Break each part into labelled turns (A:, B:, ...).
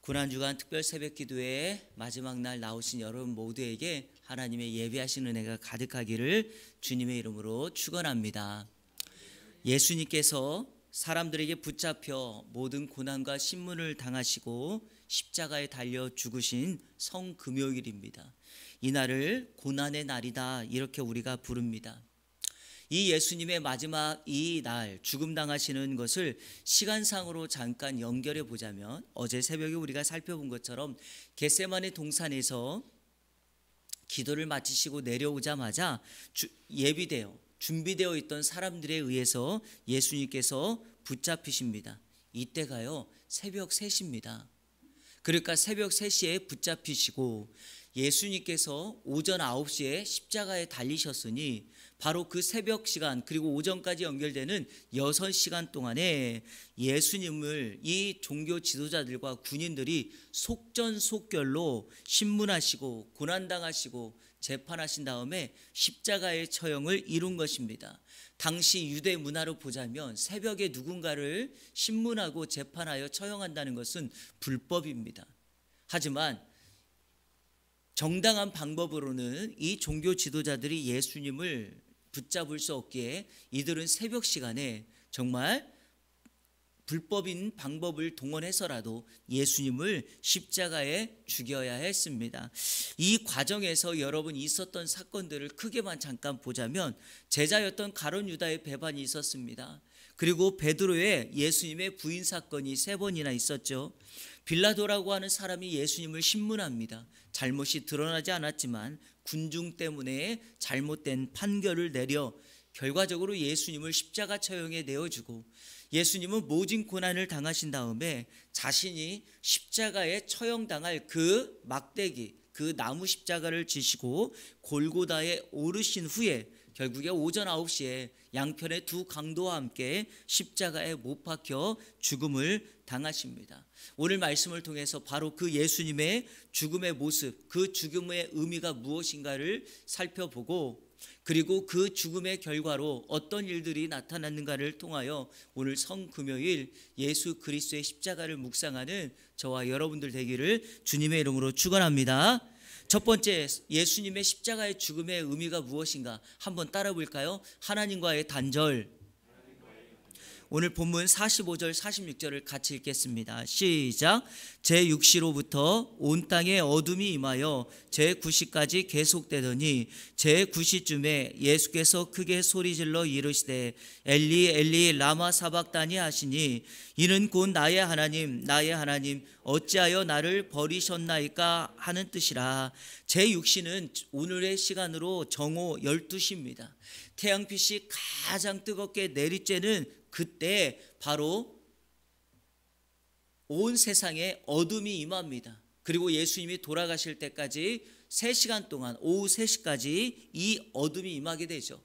A: 고난주간 특별 새벽기도회 마지막 날 나오신 여러분 모두에게 하나님의 예배하시는 은혜가 가득하기를 주님의 이름으로 축원합니다. 예수님께서 사람들에게 붙잡혀 모든 고난과 신문을 당하시고 십자가에 달려 죽으신 성금요일입니다. 이 날을 고난의 날이다 이렇게 우리가 부릅니다. 이 예수님의 마지막 이 날 죽음 당하시는 것을 시간상으로 잠깐 연결해 보자면, 어제 새벽에 우리가 살펴본 것처럼 겟세마네 동산에서 기도를 마치시고 내려오자마자 준비되어 있던 사람들에 의해서 예수님께서 붙잡히십니다. 이때가요 새벽 3시입니다. 그러니까 새벽 3시에 붙잡히시고 예수님께서 오전 9시에 십자가에 달리셨으니 바로 그 새벽 시간 그리고 오전까지 연결되는 6시간 동안에 예수님을 이 종교 지도자들과 군인들이 속전속결로 신문하시고 고난당하시고 재판하신 다음에 십자가의 처형을 이룬 것입니다. 당시 유대 문화로 보자면 새벽에 누군가를 신문하고 재판하여 처형한다는 것은 불법입니다. 하지만 정당한 방법으로는 이 종교 지도자들이 예수님을 붙잡을 수 없기에 이들은 새벽 시간에 정말 불법인 방법을 동원해서라도 예수님을 십자가에 죽여야 했습니다. 이 과정에서 여러분 있었던 사건들을 크게만 잠깐 보자면, 제자였던 가룟 유다의 배반이 있었습니다. 그리고 베드로의 예수님의 부인 사건이 3번이나 있었죠. 빌라도라고 하는 사람이 예수님을 신문합니다. 잘못이 드러나지 않았지만 군중 때문에 잘못된 판결을 내려 결과적으로 예수님을 십자가 처형에 내어주고, 예수님은 모진 고난을 당하신 다음에 자신이 십자가에 처형당할 그 막대기, 그 나무 십자가를 지시고 골고다에 오르신 후에 결국에 오전 9시에 양편의 두 강도와 함께 십자가에 못 박혀 죽음을 당하십니다. 오늘 말씀을 통해서 바로 그 예수님의 죽음의 모습, 그 죽음의 의미가 무엇인가를 살펴보고, 그리고 그 죽음의 결과로 어떤 일들이 나타났는가를 통하여 오늘 성금요일 예수 그리스도의 십자가를 묵상하는 저와 여러분들 되기를 주님의 이름으로 축원합니다. 첫 번째, 예수님의 십자가의 죽음의 의미가 무엇인가 한번 따라 볼까요? 하나님과의 단절. 오늘 본문 45절 46절을 같이 읽겠습니다. 시작. 제6시로부터 온 땅에 어둠이 임하여 제9시까지 계속되더니 제9시쯤에 예수께서 크게 소리질러 이르시되 엘리 엘리 라마 사박다니 하시니 이는 곧 나의 하나님 나의 하나님 어찌하여 나를 버리셨나이까 하는 뜻이라. 제6시는 오늘의 시간으로 정오 12시입니다. 태양빛이 가장 뜨겁게 내리쬐는 그때 바로 온 세상에 어둠이 임합니다. 그리고 예수님이 돌아가실 때까지 3시간 동안 오후 3시까지 이 어둠이 임하게 되죠.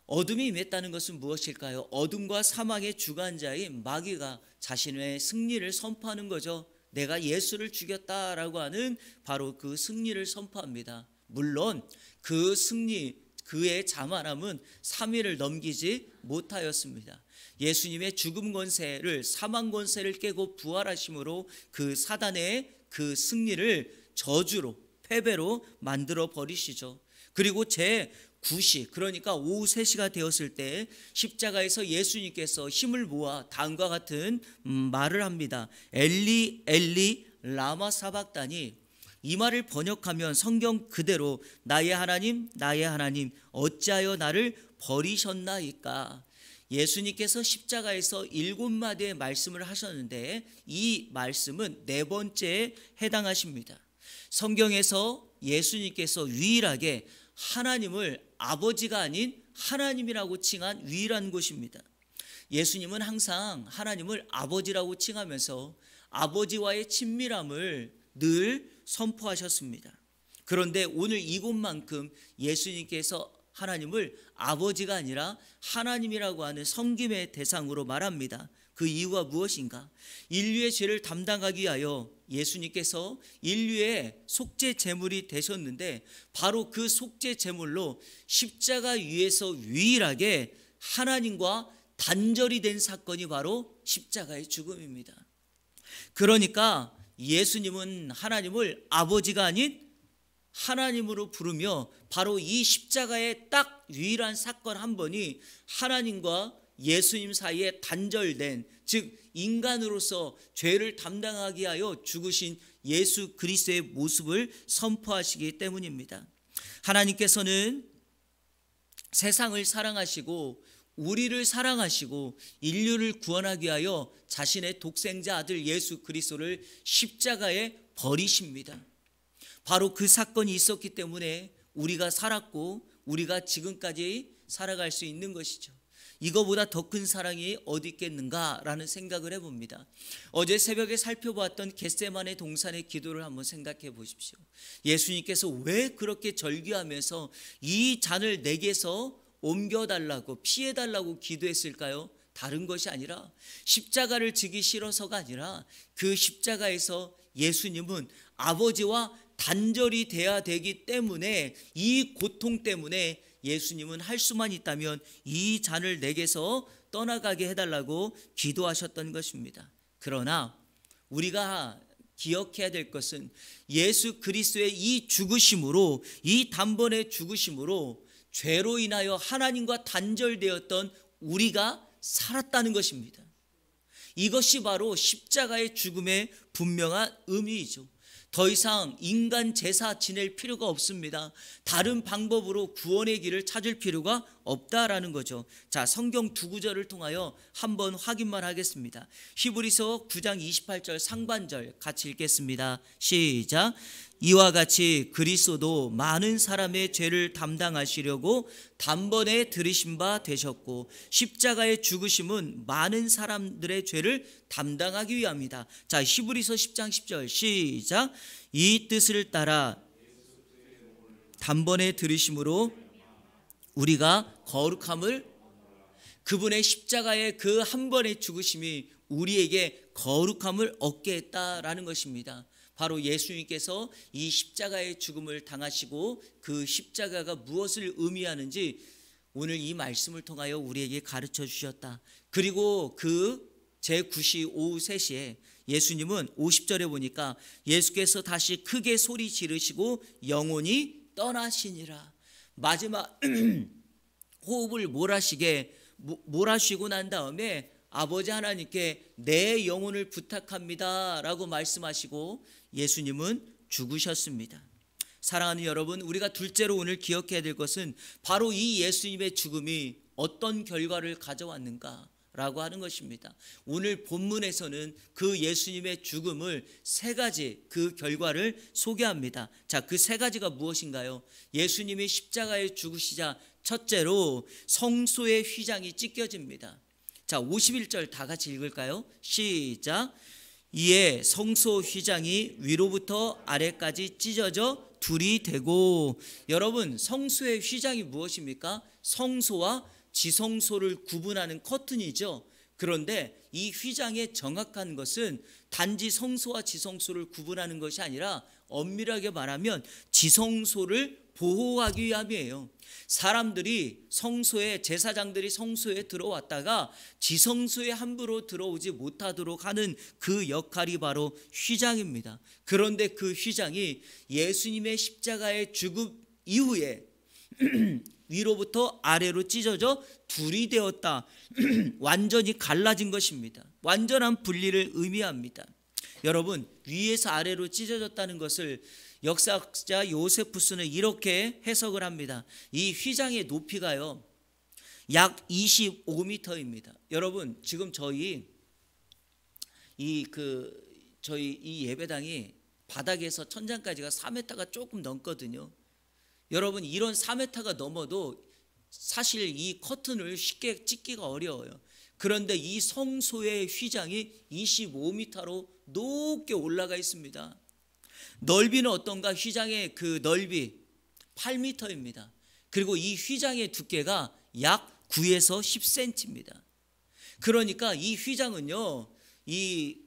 A: 어둠이 임했다는 것은 무엇일까요? 어둠과 사망의 주관자인 마귀가 자신의 승리를 선포하는 거죠. 내가 예수를 죽였다라고 하는 바로 그 승리를 선포합니다. 물론 그 승리, 그의 자만함은 3일을 넘기지 못하였습니다. 예수님의 죽음 권세를, 사망 권세를 깨고 부활하심으로 그 사단의 그 승리를 저주로, 패배로 만들어 버리시죠. 그리고 제9시, 그러니까 오후 3시가 되었을 때 십자가에서 예수님께서 힘을 모아 다음과 같은 말을 합니다. 엘리 엘리 라마 사박다니. 이 말을 번역하면 성경 그대로 나의 하나님 나의 하나님 어찌하여 나를 버리셨나이까. 예수님께서 십자가에서 7마디의 말씀을 하셨는데 이 말씀은 4번째에 해당하십니다. 성경에서 예수님께서 유일하게 하나님을 아버지가 아닌 하나님이라고 칭한 유일한 곳입니다. 예수님은 항상 하나님을 아버지라고 칭하면서 아버지와의 친밀함을 늘 선포하셨습니다. 그런데 오늘 이곳만큼 예수님께서 하나님을 아버지가 아니라 하나님이라고 하는 섬김의 대상으로 말합니다. 그 이유가 무엇인가? 인류의 죄를 담당하기 위하여 예수님께서 인류의 속죄 제물이 되셨는데, 바로 그 속죄 제물로 십자가 위에서 유일하게 하나님과 단절이 된 사건이 바로 십자가의 죽음입니다. 그러니까 예수님은 하나님을 아버지가 아닌 하나님으로 부르며 바로 이 십자가의 딱 유일한 사건 한 번이 하나님과 예수님 사이에 단절된, 즉 인간으로서 죄를 담당하게 하여 죽으신 예수 그리스도의 모습을 선포하시기 때문입니다. 하나님께서는 세상을 사랑하시고 우리를 사랑하시고 인류를 구원하기 위하여 자신의 독생자 아들 예수 그리스도를 십자가에 버리십니다. 바로 그 사건이 있었기 때문에 우리가 살았고 우리가 지금까지 살아갈 수 있는 것이죠. 이거보다 더 큰 사랑이 어디 있겠는가라는 생각을 해봅니다. 어제 새벽에 살펴보았던 겟세마네 동산의 기도를 한번 생각해 보십시오. 예수님께서 왜 그렇게 절규하면서 이 잔을 내게서 옮겨달라고, 피해달라고 기도했을까요? 다른 것이 아니라 십자가를 지기 싫어서가 아니라 그 십자가에서 예수님은 아버지와 단절이 돼야 되기 때문에, 이 고통 때문에 예수님은 할 수만 있다면 이 잔을 내게서 떠나가게 해달라고 기도하셨던 것입니다. 그러나 우리가 기억해야 될 것은 예수 그리스도의 이 죽으심으로, 이 단번에 죽으심으로 죄로 인하여 하나님과 단절되었던 우리가 살았다는 것입니다. 이것이 바로 십자가의 죽음의 분명한 의미이죠. 더 이상 인간 제사 지낼 필요가 없습니다. 다른 방법으로 구원의 길을 찾을 필요가 없다라는 거죠. 자, 성경 두 구절을 통하여 한번 확인만 하겠습니다. 히브리서 9장 28절 상반절 같이 읽겠습니다. 시작. 이와 같이 그리스도도 많은 사람의 죄를 담당하시려고 단번에 들이신 바 되셨고 십자가의 죽으심은 많은 사람들의 죄를 담당하기 위함이다. 자, 히브리서 10장 10절 시작. 이 뜻을 따라 단번에 들이심으로 우리가 거룩함을, 그분의 십자가의 그 한 번의 죽으심이 우리에게 거룩함을 얻게 했다라는 것입니다. 바로 예수님께서 이 십자가의 죽음을 당하시고 그 십자가가 무엇을 의미하는지 오늘 이 말씀을 통하여 우리에게 가르쳐 주셨다. 그리고 그 제9시 오후 3시에 예수님은 50절에 보니까 예수께서 다시 크게 소리 지르시고 영원히 떠나시니라. 마지막 호흡을 몰아쉬고 난 다음에 아버지 하나님께 내 영혼을 부탁합니다 라고 말씀하시고 예수님은 죽으셨습니다. 사랑하는 여러분, 우리가 둘째로 오늘 기억해야 될 것은 바로 이 예수님의 죽음이 어떤 결과를 가져왔는가 라고 하는 것입니다. 오늘 본문에서는 그 예수님의 죽음을 세 가지 그 결과를 소개합니다. 자, 그 세 가지가 무엇인가요? 예수님이 십자가에 죽으시자 첫째로 성소의 휘장이 찢겨집니다. 자, 51절 다 같이 읽을까요? 시작. 이에 성소 휘장이 위로부터 아래까지 찢어져 둘이 되고. 여러분, 성소의 휘장이 무엇입니까? 성소와 지성소를 구분하는 커튼이죠. 그런데 이 휘장의 정확한 것은 단지 성소와 지성소를 구분하는 것이 아니라 엄밀하게 말하면 지성소를 보호하기 위함이에요. 사람들이 성소에, 제사장들이 성소에 들어왔다가 지성소에 함부로 들어오지 못하도록 하는 그 역할이 바로 휘장입니다. 그런데 그 휘장이 예수님의 십자가의 죽음 이후에 위로부터 아래로 찢어져 둘이 되었다. 완전히 갈라진 것입니다. 완전한 분리를 의미합니다. 여러분, 위에서 아래로 찢어졌다는 것을 역사학자 요세푸스는 이렇게 해석을 합니다. 이 휘장의 높이가요 약 25m입니다. 여러분, 지금 저희 이 예배당이 바닥에서 천장까지가 4m가 조금 넘거든요. 여러분, 이런 4m가 넘어도 사실 이 커튼을 쉽게 찢기가 어려워요. 그런데 이 성소의 휘장이 25m로 높게 올라가 있습니다. 넓이는 어떤가? 휘장의 그 넓이 8m입니다. 그리고 이 휘장의 두께가 약 9에서 10cm입니다. 그러니까 이 휘장은요, 이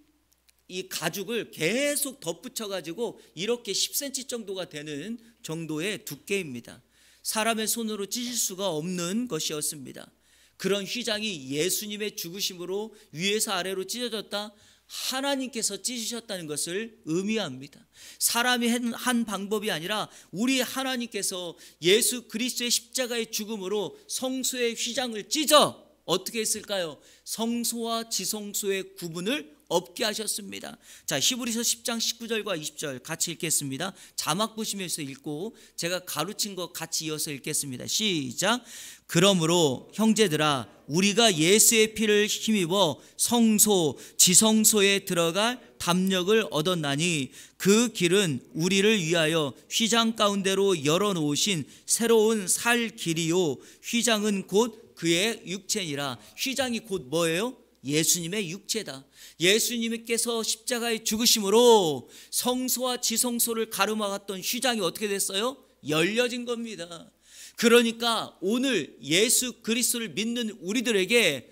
A: 가죽을 계속 덧붙여 가지고 이렇게 10cm 정도가 되는 정도의 두께입니다. 사람의 손으로 찢을 수가 없는 것이었습니다. 그런 휘장이 예수님의 죽으심으로 위에서 아래로 찢어졌다? 하나님께서 찢으셨다는 것을 의미합니다. 사람이 한 방법이 아니라 우리 하나님께서 예수 그리스도의 십자가의 죽음으로 성소의 휘장을 찢어 어떻게 했을까요? 성소와 지성소의 구분을 없게 하셨습니다. 자, 히브리서 10장 19절과 20절 같이 읽겠습니다. 자막 보시면서 읽고 제가 가르친 것 같이 이어서 읽겠습니다. 시작. 그러므로 형제들아, 우리가 예수의 피를 힘입어 성소 지성소에 들어갈 담력을 얻었나니 그 길은 우리를 위하여 휘장 가운데로 열어놓으신 새로운 살 길이요, 휘장은 곧 그의 육체니라. 휘장이 곧 뭐예요? 예수님의 육체다. 예수님께서 십자가에 죽으심으로 성소와 지성소를 가로막았던 휘장이 어떻게 됐어요? 열려진 겁니다. 그러니까 오늘 예수 그리스도를 믿는 우리들에게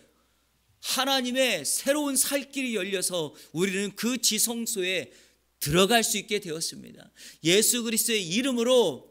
A: 하나님의 새로운 살 길이 열려서 우리는 그 지성소에 들어갈 수 있게 되었습니다. 예수 그리스도의 이름으로,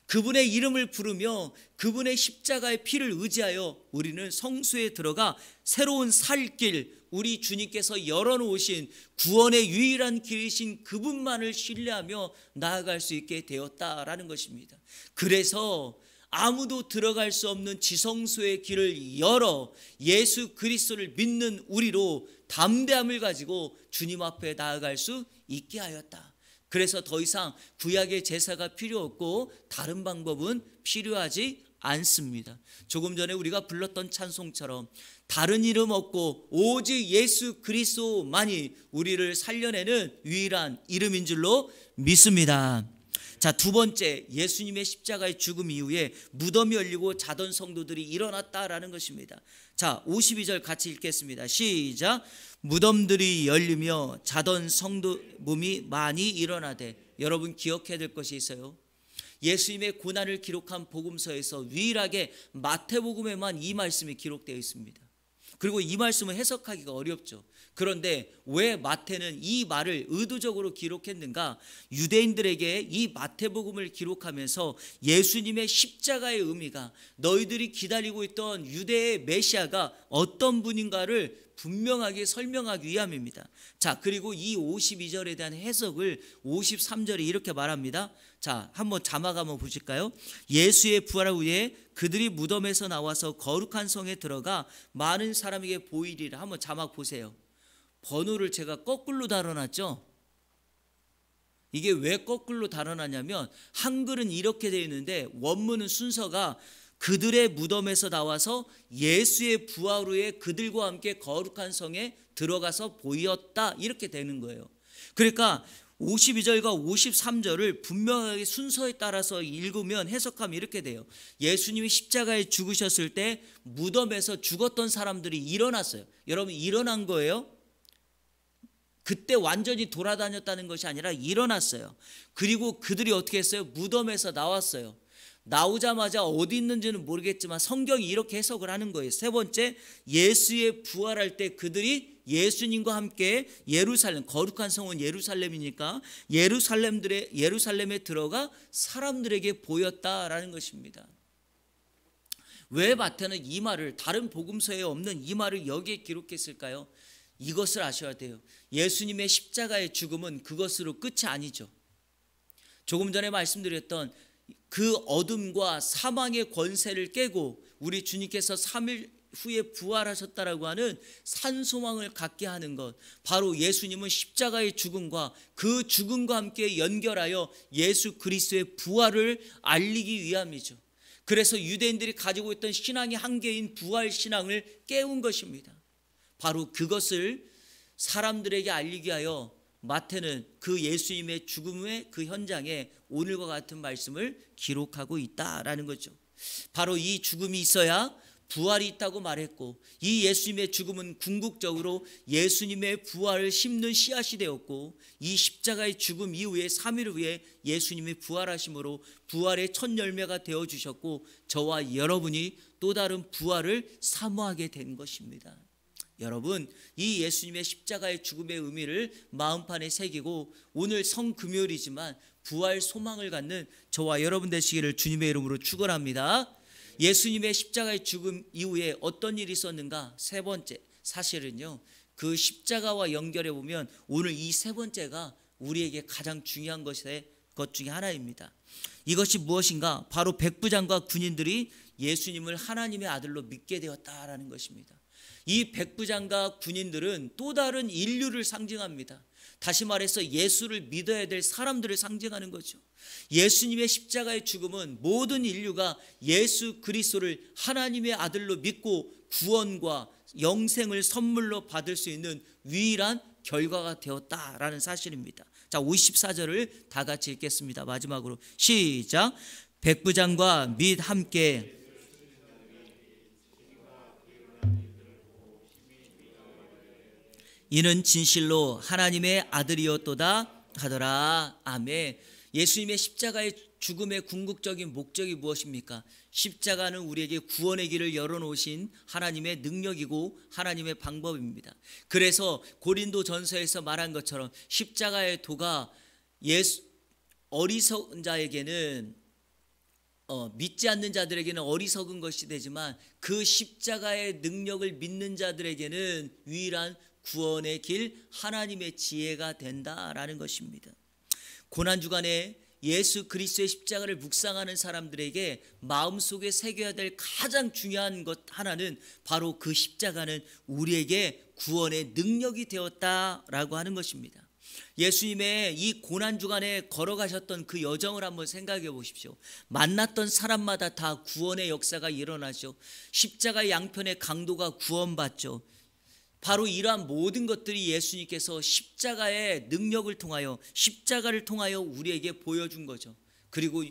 A: 그분의 이름을 부르며 그분의 십자가의 피를 의지하여 우리는 성소에 들어가 새로운 살 길, 우리 주님께서 열어놓으신 구원의 유일한 길이신 그분만을 신뢰하며 나아갈 수 있게 되었다라는 것입니다. 그래서 아무도 들어갈 수 없는 지성소의 길을 열어 예수 그리스도를 믿는 우리로 담대함을 가지고 주님 앞에 나아갈 수 있게 하였다. 그래서 더 이상 구약의 제사가 필요 없고 다른 방법은 필요하지 않습니다. 조금 전에 우리가 불렀던 찬송처럼 다른 이름 없고 오직 예수 그리스도만이 우리를 살려내는 유일한 이름인 줄로 믿습니다. 자, 두 번째, 예수님의 십자가의 죽음 이후에 무덤이 열리고 자던 성도들이 일어났다라는 것입니다. 자, 52절 같이 읽겠습니다. 시작. 무덤들이 열리며 자던 성도 몸이 많이 일어나되. 여러분 기억해야 될 것이 있어요. 예수님의 고난을 기록한 복음서에서 유일하게 마태복음에만 이 말씀이 기록되어 있습니다. 그리고 이 말씀을 해석하기가 어렵죠. 그런데 왜 마태는 이 말을 의도적으로 기록했는가? 유대인들에게 이 마태복음을 기록하면서 예수님의 십자가의 의미가, 너희들이 기다리고 있던 유대의 메시아가 어떤 분인가를 분명하게 설명하기 위함입니다. 자, 그리고 이 52절에 대한 해석을 53절에 이렇게 말합니다. 자, 한번 자막 한번 보실까요? 예수의 부활 후에 그들이 무덤에서 나와서 거룩한 성에 들어가 많은 사람에게 보이리라. 한번 자막 보세요. 번호를 제가 거꾸로 달아놨죠. 이게 왜 거꾸로 달아놨냐면 한글은 이렇게 되어 있는데 원문은 순서가 그들의 무덤에서 나와서 예수의 부활 후에 그들과 함께 거룩한 성에 들어가서 보였다, 이렇게 되는 거예요. 그러니까 52절과 53절을 분명하게 순서에 따라서 읽으면, 해석하면 이렇게 돼요. 예수님이 십자가에 죽으셨을 때 무덤에서 죽었던 사람들이 일어났어요. 여러분, 일어난 거예요. 그때 완전히 돌아다녔다는 것이 아니라 일어났어요. 그리고 그들이 어떻게 했어요? 무덤에서 나왔어요. 나오자마자 어디 있는지는 모르겠지만 성경이 이렇게 해석을 하는 거예요. 세 번째, 예수의 부활할 때 그들이 예수님과 함께 예루살렘, 거룩한 성은 예루살렘이니까 예루살렘에 들어가 사람들에게 보였다라는 것입니다. 왜 마태는 이 말을, 다른 복음서에 없는 이 말을 여기에 기록했을까요? 이것을 아셔야 돼요. 예수님의 십자가의 죽음은 그것으로 끝이 아니죠. 조금 전에 말씀드렸던 그 어둠과 사망의 권세를 깨고 우리 주님께서 3일 후에 부활하셨다라고 하는 산소망을 갖게 하는 것, 바로 예수님은 십자가의 죽음과 그 죽음과 함께 연결하여 예수 그리스도의 부활을 알리기 위함이죠. 그래서 유대인들이 가지고 있던 신앙의 한계인 부활 신앙을 깨운 것입니다. 바로 그것을 사람들에게 알리기 위하여 마태는 그 예수님의 죽음의 그 현장에 오늘과 같은 말씀을 기록하고 있다라는 거죠. 바로 이 죽음이 있어야 부활이 있다고 말했고, 이 예수님의 죽음은 궁극적으로 예수님의 부활을 심는 씨앗이 되었고, 이 십자가의 죽음 이후에 3일 후에 예수님이 부활하심으로 부활의 첫 열매가 되어주셨고, 저와 여러분이 또 다른 부활을 사모하게 된 것입니다. 여러분, 이 예수님의 십자가의 죽음의 의미를 마음판에 새기고 오늘 성금요일이지만 부활 소망을 갖는 저와 여러분 되시기를 주님의 이름으로 축원합니다. 예수님의 십자가의 죽음 이후에 어떤 일이 있었는가? 세 번째, 사실은요, 그 십자가와 연결해 보면 오늘 이 세 번째가 우리에게 가장 중요한 것 중에 하나입니다. 이것이 무엇인가? 바로 백부장과 군인들이 예수님을 하나님의 아들로 믿게 되었다라는 것입니다. 이 백부장과 군인들은 또 다른 인류를 상징합니다. 다시 말해서 예수를 믿어야 될 사람들을 상징하는 거죠. 예수님의 십자가의 죽음은 모든 인류가 예수 그리스도를 하나님의 아들로 믿고 구원과 영생을 선물로 받을 수 있는 유일한 결과가 되었다라는 사실입니다. 자, 54절을 다 같이 읽겠습니다. 마지막으로 시작. 백부장과 및 함께 이는 진실로 하나님의 아들이었도다 하더라. 아멘. 예수님의 십자가의 죽음의 궁극적인 목적이 무엇입니까? 십자가는 우리에게 구원의 길을 열어놓으신 하나님의 능력이고 하나님의 방법입니다. 그래서 고린도전서에서 말한 것처럼 십자가의 도가 어리석은 자에게는 믿지 않는 자들에게는 어리석은 것이 되지만 그 십자가의 능력을 믿는 자들에게는 유일한 구원의 길, 하나님의 지혜가 된다라는 것입니다. 고난주간에 예수 그리스도의 십자가를 묵상하는 사람들에게 마음속에 새겨야 될 가장 중요한 것 하나는 바로 그 십자가는 우리에게 구원의 능력이 되었다라고 하는 것입니다. 예수님의 이 고난주간에 걸어가셨던 그 여정을 한번 생각해 보십시오. 만났던 사람마다 다 구원의 역사가 일어나죠. 십자가 양편의 강도가 구원받죠. 바로 이러한 모든 것들이 예수님께서 십자가의 능력을 통하여 십자가를 통하여 우리에게 보여준 거죠. 그리고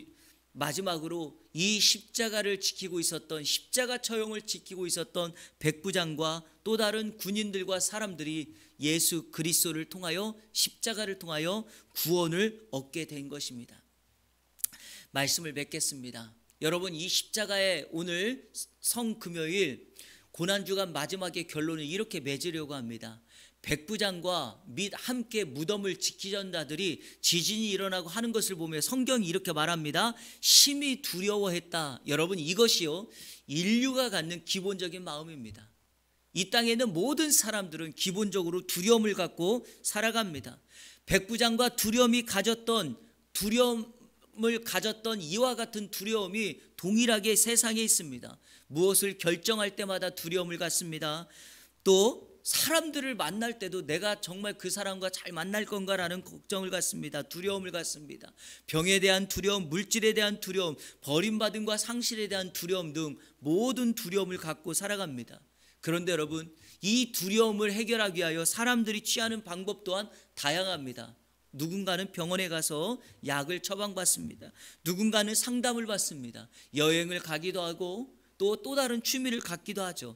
A: 마지막으로 이 십자가를 지키고 있었던 십자가 처형을 지키고 있었던 백부장과 또 다른 군인들과 사람들이 예수 그리스도를 통하여 십자가를 통하여 구원을 얻게 된 것입니다. 말씀을 맺겠습니다. 여러분, 이 십자가의 오늘 성금요일 고난주간 마지막의 결론을 이렇게 맺으려고 합니다. 백부장과 및 함께 무덤을 지키던 자들이 지진이 일어나고 하는 것을 보며 성경이 이렇게 말합니다. 심히 두려워했다. 여러분, 이것이요 인류가 갖는 기본적인 마음입니다. 이 땅에는 모든 사람들은 기본적으로 두려움을 갖고 살아갑니다. 백부장과 두려움을 가졌던 이와 같은 두려움이 동일하게 세상에 있습니다. 무엇을 결정할 때마다 두려움을 갖습니다. 또 사람들을 만날 때도 내가 정말 그 사람과 잘 만날 건가라는 걱정을 갖습니다. 두려움을 갖습니다. 병에 대한 두려움, 물질에 대한 두려움, 버림받음과 상실에 대한 두려움 등 모든 두려움을 갖고 살아갑니다. 그런데 여러분, 이 두려움을 해결하기 위하여 사람들이 취하는 방법 또한 다양합니다. 누군가는 병원에 가서 약을 처방받습니다. 누군가는 상담을 받습니다. 여행을 가기도 하고 또 다른 취미를 갖기도 하죠.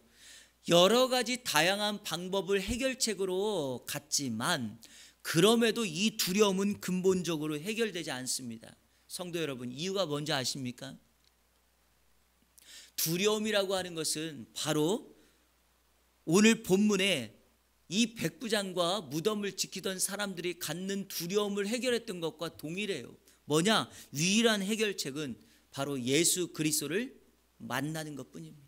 A: 여러 가지 다양한 방법을 해결책으로 갖지만 그럼에도 이 두려움은 근본적으로 해결되지 않습니다. 성도 여러분, 이유가 뭔지 아십니까? 두려움이라고 하는 것은 바로 오늘 본문에 이 백부장과 무덤을 지키던 사람들이 갖는 두려움을 해결했던 것과 동일해요. 뭐냐? 유일한 해결책은 바로 예수 그리스도를 만나는 것뿐입니다.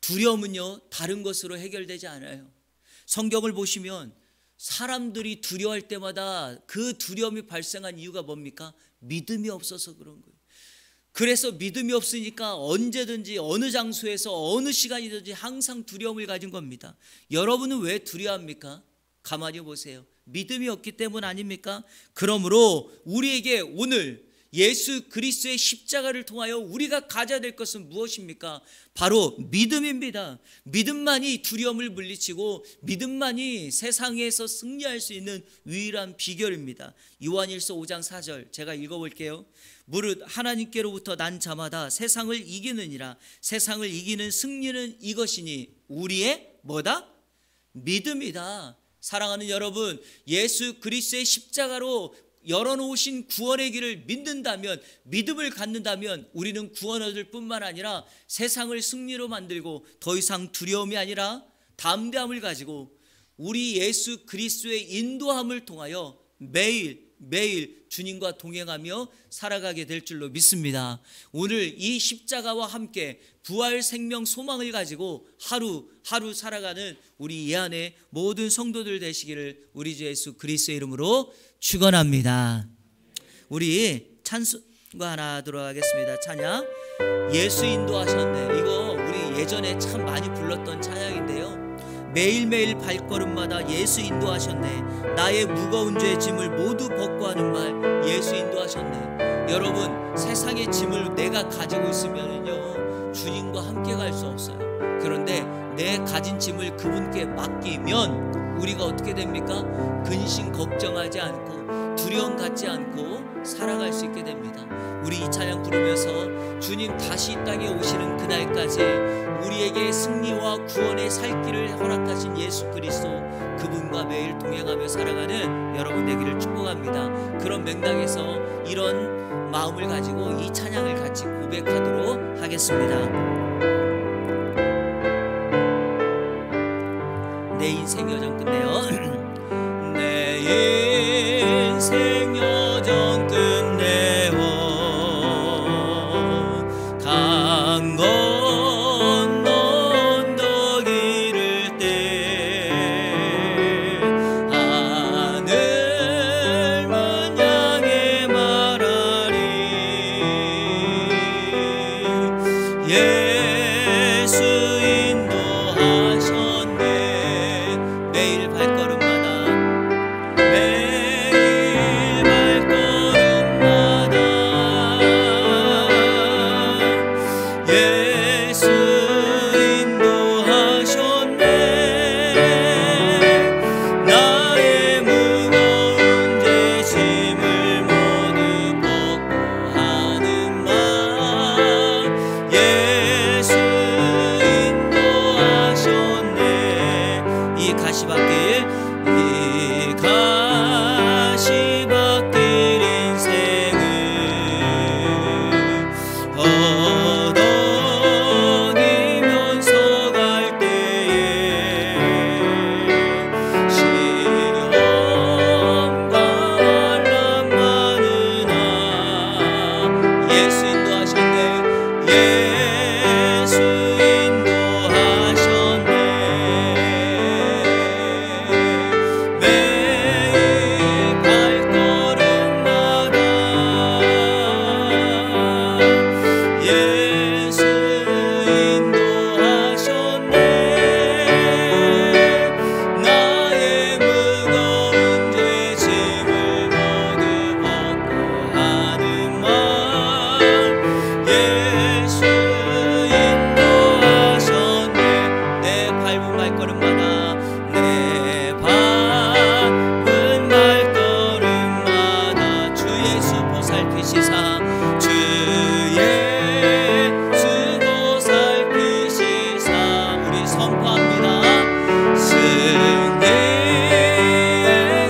A: 두려움은요 다른 것으로 해결되지 않아요. 성경을 보시면 사람들이 두려워할 때마다 그 두려움이 발생한 이유가 뭡니까? 믿음이 없어서 그런 거예요. 그래서 믿음이 없으니까 언제든지 어느 장소에서 어느 시간이든지 항상 두려움을 가진 겁니다. 여러분은 왜 두려워합니까? 가만히 보세요. 믿음이 없기 때문 아닙니까? 그러므로 우리에게 오늘 예수 그리스도의 십자가를 통하여 우리가 가져야 될 것은 무엇입니까? 바로 믿음입니다. 믿음만이 두려움을 물리치고 믿음만이 세상에서 승리할 수 있는 유일한 비결입니다. 요한일서 5장 4절 제가 읽어볼게요. 무릇 하나님께로부터 난 자마다 세상을 이기느니라. 세상을 이기는 승리는 이것이니 우리의 뭐다? 믿음이다. 사랑하는 여러분, 예수 그리스도의 십자가로 열어놓으신 구원의 길을 믿는다면, 믿음을 갖는다면 우리는 구원 얻을 뿐만 아니라 세상을 승리로 만들고 더 이상 두려움이 아니라 담대함을 가지고 우리 예수 그리스도의 인도함을 통하여 매일 매일 주님과 동행하며 살아가게 될 줄로 믿습니다. 오늘 이 십자가와 함께 부활, 생명, 소망을 가지고 하루 살아가는 우리 이 안에 모든 성도들 되시기를 우리 주 예수 그리스도의 이름으로 축원합니다. 우리 찬송가 하나 들어가겠습니다. 찬양 예수 인도하셨네. 이거 우리 예전에 참 많이 불렀던 찬양인데요, 매일매일 발걸음마다 예수 인도하셨네. 나의 무거운 죄 짐을 모두 벗고 하는 말, 예수 인도하셨네. 여러분, 세상의 짐을 내가 가지고 있으면요 주님과 함께 갈 수 없어요. 그런데 내 가진 짐을 그분께 맡기면 우리가 어떻게 됩니까? 근심 걱정하지 않고 두려움 갖지 않고 살아갈 수 있게 됩니다. 우리 이 찬양 부르면서 주님 다시 이 땅에 오시는 그날까지 우리에게 승리와 구원의 살 길을 허락하신 예수 그리스도, 그분과 매일 동행하며 살아가는 여러분 되기를 축복합니다. 그런 맥락에서 이런 마음을 가지고 이 찬양을 같이 고백하도록 하겠습니다. 내 인생 여정 끝내요. 내 인생 여정 끝내어 강 건너 언덕 이를 때 하늘문 향해 말하리 예수 인도하셨네. 매일 발걸음마다 예수 인도하셨네. 나의 무거운 죄 짐을 모두 벗고 하는 말, 예수 인도하셨네. 이 가시밭길 인생을 허덕이면서 갈 때에 시험과 환난 많으나 예수 인도하셨네. 예수 인도하셨네. 매일 발걸음마다 예수 인도하셨네. 나의 무거운 죄 짐을 모두 벗고 하는 말, 예수 인도하셨네. 내 밟은 발걸음마다 내 밟은 발걸음마다 주 예수 보살피시사 주 예수 보살피시사 우리 선포합니다. 승리의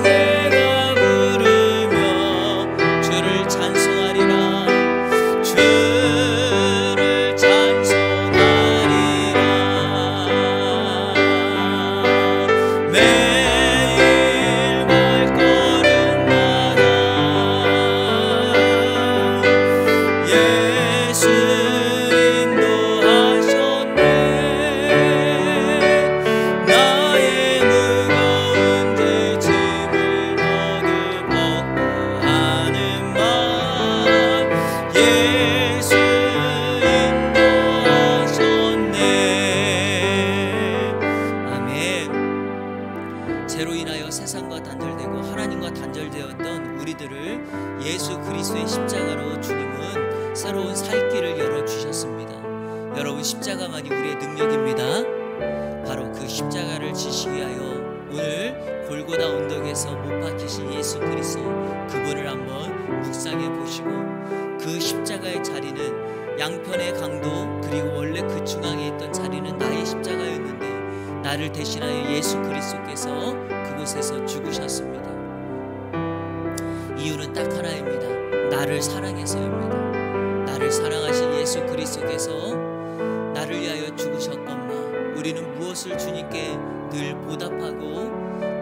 A: 내가 부르며 주를 찬송하리라. 주를 찬송하리라. 매일 발걸음마다 예수 인도하셨네. 나의 무거운 죄 짐을 모두 벗고 하는 말, 예수 인도하셨네. 아멘. 죄로 인하여 세상과 단절되고 하나님과 단절되었던 우리들을 예수 그리스도의 십자가로 주님은 새로운 살 길을 열어주셨습니다. 여러분, 십자가만이 우리의 능력입니다. 바로 그 십자가를 지시기 위하여 오늘 골고다 언덕에서 못 박히신 예수 그리스도, 그분을 한번 묵상해 보시고 그 십자가의 자리는 양편의 강도, 그리고 원래 그 중앙에 있던 자리는 나의 십자가였는데 나를 대신하여 예수 그리스도께서 그곳에서 죽으셨습니다. 이유는 딱 하나입니다. 나를 사랑해서입니다. 나를 사랑하신 예수 그리스도께서 나를 위하여 죽으셨건만 우리는 무엇을 주님께 늘 보답하고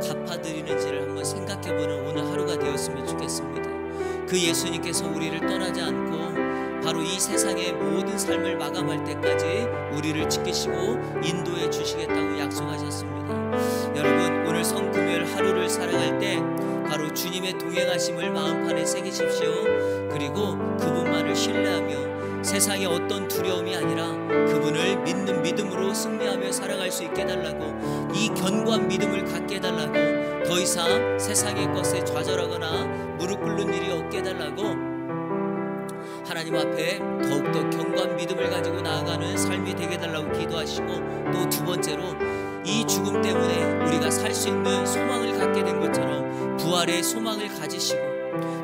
A: 갚아드리는지를 한번 생각해보는 오늘 하루가 되었으면 좋겠습니다. 그 예수님께서 우리를 떠나지 않고 바로 이 세상의 모든 삶을 마감할 때까지 우리를 지키시고 인도해 주시겠다고 약속하셨습니다. 여러분, 오늘 성금요일 하루를 살아갈 때 바로 주님의 동행하심을 마음판에 새기십시오. 그리고 그분만을 신뢰하며 세상의 어떤 두려움이 아니라 그분을 믿는 믿음으로 승리하며 살아갈 수 있게 해달라고, 이 견고한 믿음을 갖게 해달라고, 더 이상 세상의 것에 좌절하거나 무릎 꿇는 일이 없게 해달라고 하나님 앞에 더욱더 견고한 믿음을 가지고 나아가는 삶이 되게 해달라고 기도하시고, 또 두 번째로 이 죽음 때문에 우리가 살 수 있는 소망을 갖게 된 것처럼 부활의 소망을 가지시고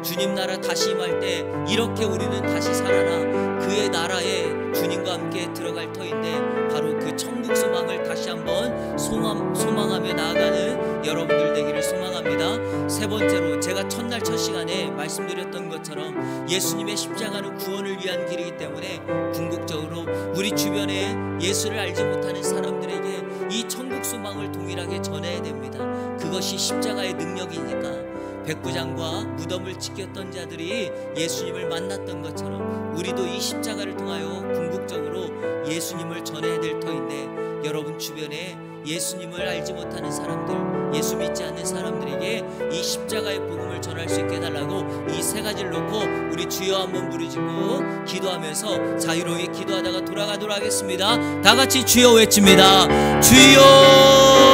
A: 주님 나라 다시 임할 때 이렇게 우리는 다시 살아나 그의 나라에 주님과 함께 들어갈 터인데 바로 그 천국 소망을 다시 한번 소망하며 나아가는 여러분들 되기를 소망합니다. 세 번째로, 제가 첫날 첫 시간에 말씀드렸던 것처럼 예수님의 십자가는 구원을 위한 길이기 때문에 궁극적으로 우리 주변에 예수를 알지 못하는 사람들에게 이 천국 소망을 동일하게 전해야 됩니다. 그것이 십자가의 능력이니까 백부장과 무덤을 지켰던 자들이 예수님을 만났던 것처럼 우리도 이 십자가를 통하여 궁극적으로 예수님을 전해야 될 터인데, 여러분 주변에 예수님을 알지 못하는 사람들, 예수 믿지 않는 사람들에게 이 십자가의 복음을 전할 수 있게 해달라고 이 세 가지를 놓고 우리 주여 한번 부르짖고 기도하면서 자유롭게 기도하다가 돌아가도록 하겠습니다. 다 같이 주여 외칩니다. 주여.